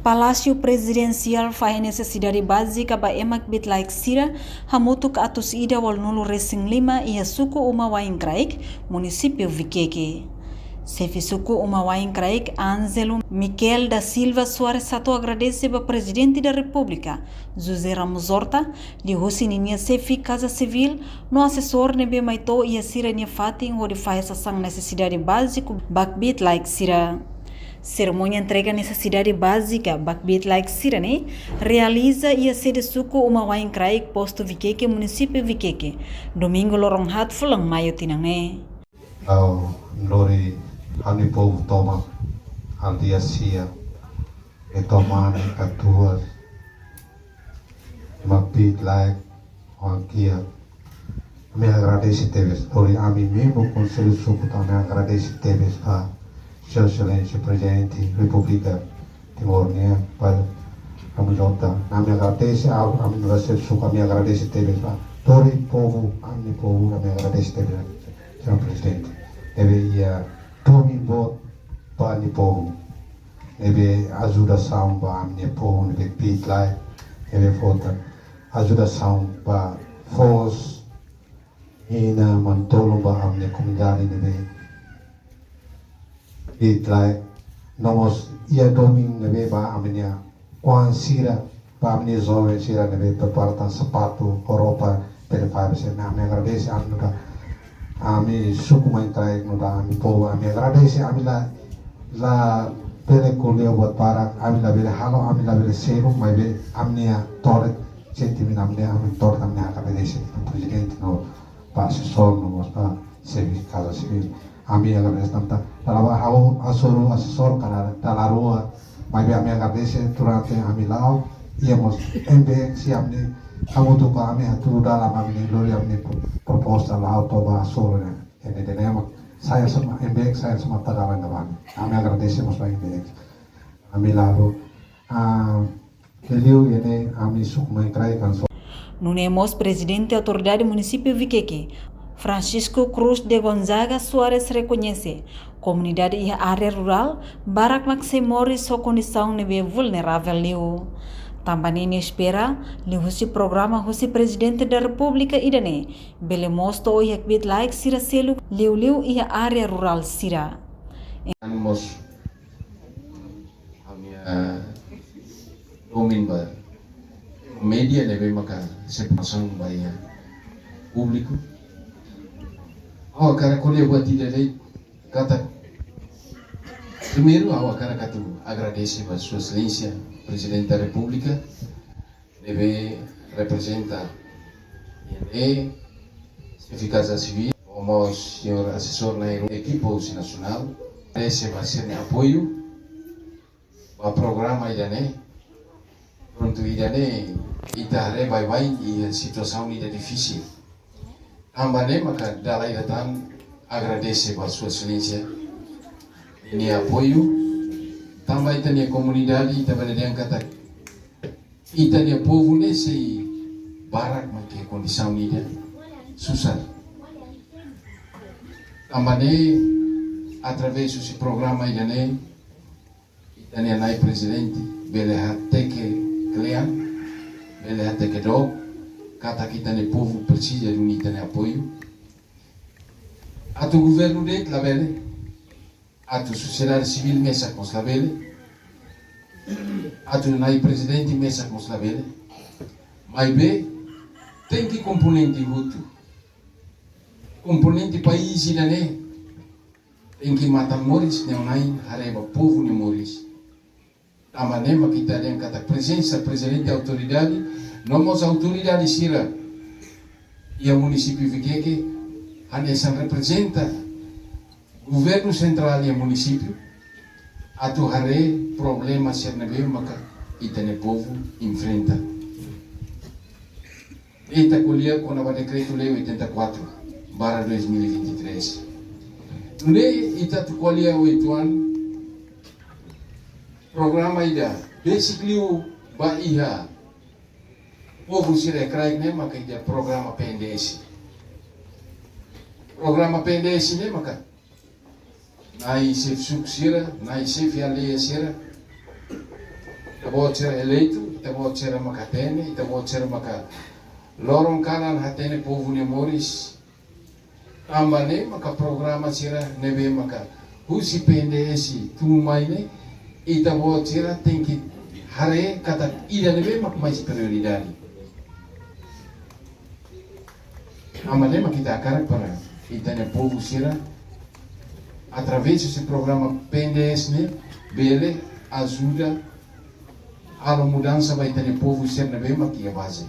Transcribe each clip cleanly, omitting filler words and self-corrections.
Palácio Presidencial faz necessidade básica para emak bit like sira hamutuk atus ida wal nulu Racing Lima e suku uma wain kraik município Viqueque. Chefe suku uma wain kraik Ângelo Miquel da Silva Soares sato agradece para presidente da República José Ramos Horta de Hosininha chefe Casa Civil no assessor nebe maito e sira ne fatin onde faz essa necessidade básica bakbit like sira. Cerimônia entrega necessidade básica bakbit like sirane realiza e a sede suku uma wain kraik posto Viqueque município Viqueque domingo lorong hat fulang maio tinangne. Lori hani povo toma al dia sia e tomar catuas bakbit like aqui me agradece teves lori ami mesmo conselho suku também agradece teves a Seu Excelência Presidente República Timor-Leste para a melhota. A me agradece a universidade suca me agradece teve para todo o povo, a me agradece teve, Senhor Presidente. Deve ir domingo para o povo. Deve ajudação para o povo, deve pedir, deve falta ajudação para força e na mantolo para a comunidade deve like nomos ia domingo nebe ba amenia quan sira ba amenia zove sira nebe preparatan sapato roupa per fare se me agradece anuda ami suku maintai nuda ami povo ami agradece ami la pele koleo buat para ami la bele halo ami la bele seru mai be amnia torre sentimin amnia ami torre amnia agradece presidente no pa assessor no pa serviço casa civil ami agradece tanta trabalho assessor cara da rua mas ami agradece durante ami lao íamos MBX si ami kamu tu kami atu dalam ami lori ami proposta lao toba solo ini denema saya sama MBX saya sama tagalan naman ami agradece mas ba MBX ami lalu beliau ini ami sukmai krai kan Nunemos presidente autoridade município Viqueque Francisco Cruz de Gonzaga Soares reconhece comunidade e área rural barak maximori sua condição nebe vulnerável liu. Também espera liu programa husi presidente da República idane bele mosto o yakbit like sira selu liu e área rural sira. Mos amia domin ba media nebe maka sepasang baya público. Cara colheu batida lei kata primeiro cara katu agradece a sua excelência presidente da República deve representa e Casa Civil como senhor assessor na equipe nacional esse vai ser apoio para o programa idane pronto idane itare vai e a situação é difícil. Também maka dalai datang agradece para sua excelência ini apoio também tem a comunidade também dia kata itania povo nesse barak maka condição ini susah também através desse programa ini itania naik presidente bele hateke klian bele hateke dog kata kita ne povo precisa de unita ne apoio atu governo de labele atu sociedade civil mesa com labele atu nai presidente mesa com labele mas be tem que componente hutu componente país ne tem que matar moris ne nai hareba povo ne moris amanema kita den kata presença presidente autoridade nomos autoridade sira e o município Viqueque anesan representa governo central e o município atu hare problema ser nebe maka itane povo enfrenta eta colher com o decreto lei 84/2023 nune ita tu colher o ituan programa ida basically o iha povo sira krai ne maka ida programa PNDS ne maka nai sef suk sira nai sef ya le sira Itabo ser eleito, itabo ser makatene, itabo ser maka lorong kanan hatene povo ne moris. Ambane maka programa sira nebe maka husi PNDS tumai ne itabo sira tem que hare kata ida nebe mak mais prioridade. Ambane maka kita akar para itane povo sira através desse programa PNDS ne bele ajuda a mudança vai ter povo ser na mesma que a base.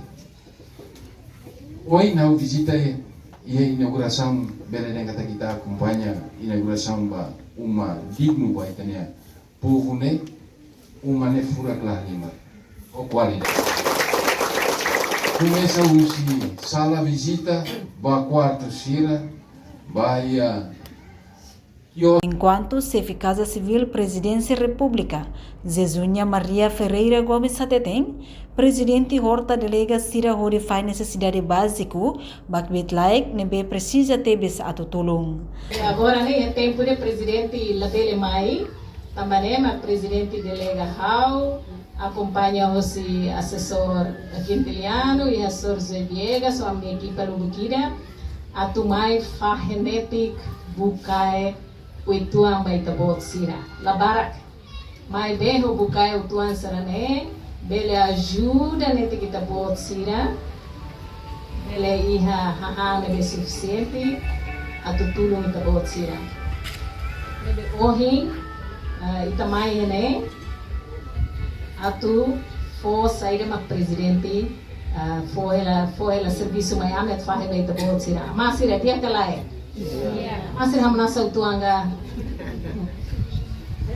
Hoje na visita e a inauguração bele kata kita acompanha inauguração ba uma digno vai ter povo ne uma ne fura clarima o qualidade. Começa o sala visita ba quarto sira vai Enquanto chefe Casa Civil Presidência República, Zezunia Maria Ferreira Gomes Sateteng, Presidente Horta Delega Sira Hori Fai Necessidade Básico, Bakbit Like, Nebe precisa ter atutulong. Agora é tempo de Presidente Labele Mai, também é Presidente Delega Hau, acompanha o assessor Quintiliano e assessor Zé Viegas, a minha equipe Lubukira, a Tumai Fahenetic Bukai, Uituan baita bot sira labarak mai beho bukai utuan sarane bele ajuda nete kita bot sira bele iha haha nebe suficiente atutulung ita bot sira nebe ohi ita mai hene atu fo saída mak presidente fo ela serviço mai amet fahe baita bot sira mas sira dia kalai Masih hamna sautuanga.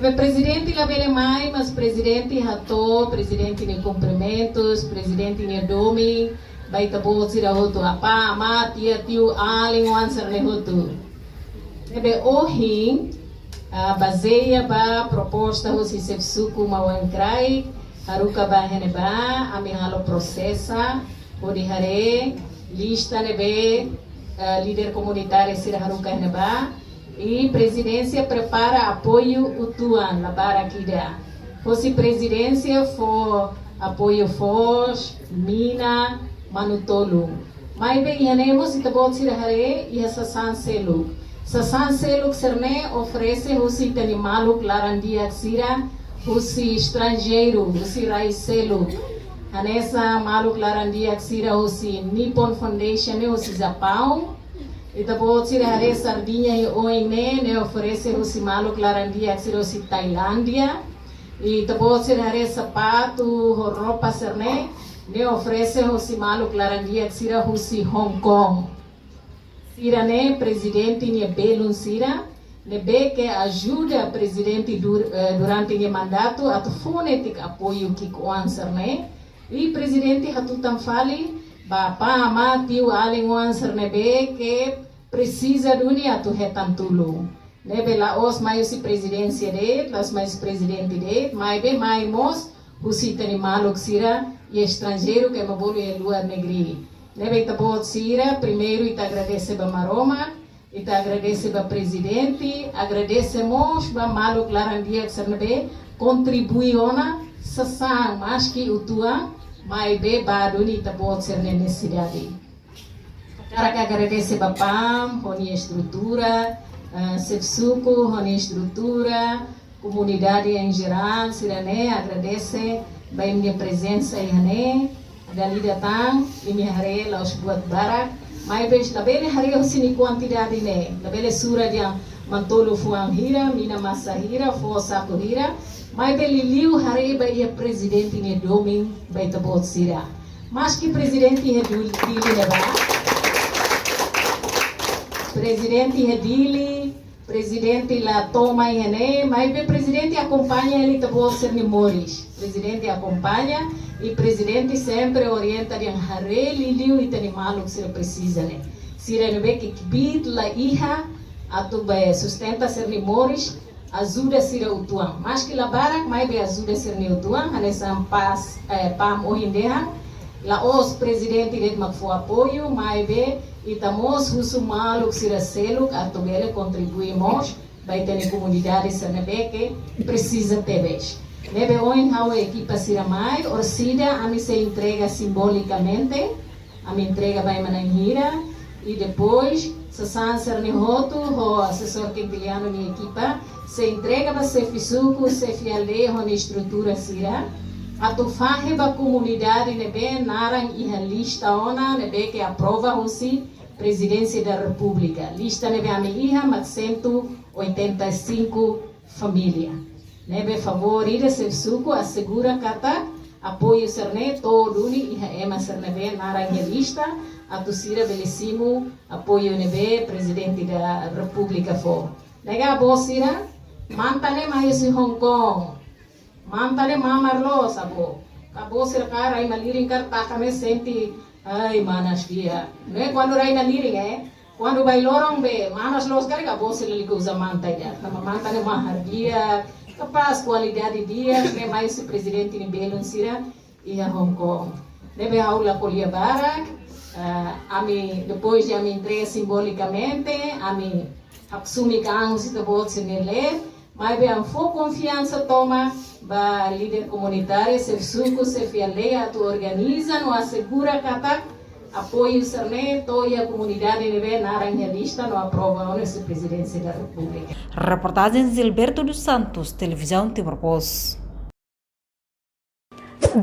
O presidente labele mai, mas presidente hato, presidente de cumprimentos, presidente de domi, baita bolsi da hoto apa, ama tia tiu aling wansar le hoto. Nebe ohin baseia ba proposta hosi sefsuku mawankrai, haruka ba heneba, ami halo processa, odi hare, lista nebe líder comunitário Sira Haruka Neba e presidência prepara apoio utuan na Barakida. Fosse presidência for apoio Foz, Mina, Manutolu. Mas bem, iremos e tabot Sira Hare e essa Sanselu. Sanselu Serne oferece o se animalo clarandia Sira, o se estrangeiro, o se raicelu. Anessa malu clarandia Sira hosi Nippon Foundation hosi Japão e depois Sira hare sardinha e oine ne oferece hosi malu clarandia Sira hosi Tailândia e depois Sira hare sapato roupa serne ne oferece hosi malu clarandia Sira hosi Hong Kong. Sira ne presidente ne belun Sira ne be que ajuda presidente durante o mandato a fonetic apoio que coan serne. E presidente hatutam fali ba pa ama tiu alinguan sernebe que precisa dunia tu hetan tulu nebe la os mai si presidência de las mais presidente de mai be mai mos husi tani maluk sira e estrangeiro que mabolo e luar negri nebe tabot sira primeiro ita agradece ba maroma ita agradece ba presidente agradecemos ba maluk larandia sernebe contribuiona sasang mas que utua mai be baduni tabot ser necessidade. Cara que agradece bapam, honi estrutura, sefsuku, honi estrutura, comunidade em geral, sirane agradece bem minha presença e hane, dali datang, ini hari laos buat barak, mai be labele hari hosini quantidade ne, labele sura dia mantolo fuang hira, mina masa hira, fosa hira. Mas ele liu hari ba ia presidente ne doming ba tabot sira. Mas que presidente é dili leva. Presidente é dili, presidente la toma ene, mas be presidente acompanha ele tabot ser memórias. Presidente acompanha e presidente sempre orienta de hari liu e tani maluk se precisa ne. Sira ne be que bit la iha atu ba sustenta ser memórias. Ajuda sira utuang, mas que la barak mai be ajuda sir ni utuang, hanesam pas pam ohindehan, la os presidente det magfo apoio, mai be itamos husu maluk sira seluk atubele contribuimos, vai ter comunidade sanebe que precisa teves. Nebe hoje a equipa Siramai, Orsida, a mim se entrega simbolicamente, a mim entrega para Mananhira, e depois, se Sanser Nihoto, o assessor quintiliano minha equipa, se entrega para se Fisuco, se Fialde, na estrutura Sira, a tu fahe ba comunidade nebe narang iha lista ona nebe que aprova hoje presidência da República. Lista nebe a minha mat 185 família. Nebe favorida se suco assegura kata apoio serne todo ni iha ema sernebe narang lista a tu sira belíssimo apoio nebe presidente da República fo. Nega bosira mantane mais Hong Kong. Mantane mamarlo sabo. Kabo sirkar ay maliring karta kami senti ay manas dia. Ne quando rai na liring quando vai lorong be manas los kari kabo sila ligo za mantay dia. Nama mantane mahar dia, capaz qualidade dia, ne mais se presidente ni belon sira ia Hong Kong. Nebe aula colia barak, ami depois de ami entrega simbolicamente, ami aksumi kang si tabot sinele, mas bem a confiança toma ba líder comunitário se suco se fialeia tu organiza no assegura kata apoio serne toda a comunidade neve naranjalista no aprova nessa presidência da República. Reportagem Gilberto dos Santos, televisão Timor-Pos.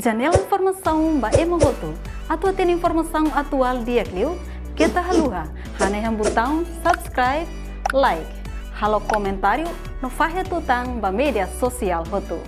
Janela informação ba emogoto. Atua tem informação atual dia Clio. Kita haluha, haneham botão subscribe, like. Halo comentário no Fahia Tutang ba media sosial hotu.